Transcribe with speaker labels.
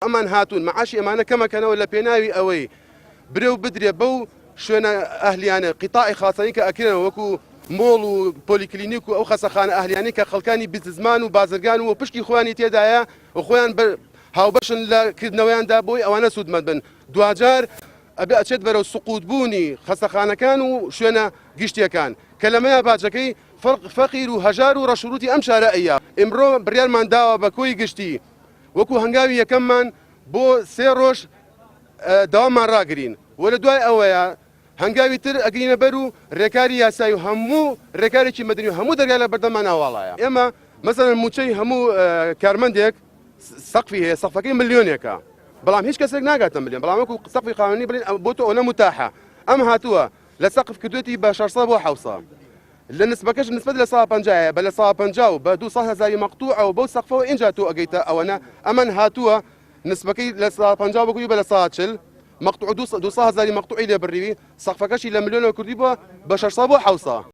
Speaker 1: ئەمان هاتوون مەعاشی ئەمانە کەمەکەنەوە لە پێناوی ئەوەی برێ و بدرێ بەو شوێنە ئەهلیانە قیتاعی خاسەنی کە ئەکرێنەوە وەکو مۆڵ و پۆلیکلینیک و ئەو خەسەخانە ئەهلیانی کە خەڵکانی بیزمان و بازرگان و پشتی خۆیانی تێدایە و خۆیان هاوبەشن لە کردنەوەیاندا بۆی ئەوانە سوودمەند بن دوجار ئەبێ ئەچێت بەرەو سقووتبوونی خەسەخانەکان و شوێنە گشتیەکان کە لەمەیە باجەکەی فەقیر و هەژار و ڕەشوروتی ئەم شارەیە ئێمڕۆ بڕیارمان داوە بە کۆی گشتی وەکو هەنگاوی یەکەممان بۆ 3 ڕۆژ داوامان ڕاگرین وە لە دوای ئەوەیە هەنگاوی تر ئەگرینە بەر و ڕێکاری یاسایی و هەموو ڕێکارێکی مەدەنی و هەموو دەرگای لە بەردەمان ناواڵایە ئێمە مەسەڵەن موچەی هەموو کارمەندێک سەقفی هەیە سەقفەکەی ملیۆنێکە بەڵام هیچ کەسێک ناگاتە ملیۆن بەڵام وەکو سەقفی قانونی بڵێن بۆ تۆ ئەوە متاحە ئەم هاتووە لە سەقف کردوێتی بە 600 بۆ 700 لە نسبەکەش نسبەت لە 150 بە لە 150 بە 200,000 مەقطوع و بەو سەقفەوە ئینجا تۆ ئەگەیتە ئەوەنە ئەمەن هاتووە نسبەکەی لە 150 بەگوی بە لە 140 مقطوع 200,000 مقطوعی لێ بڕیوی سەقفەکەشی لە ملیۆنەوە کردی بووە بە 600 بۆ 700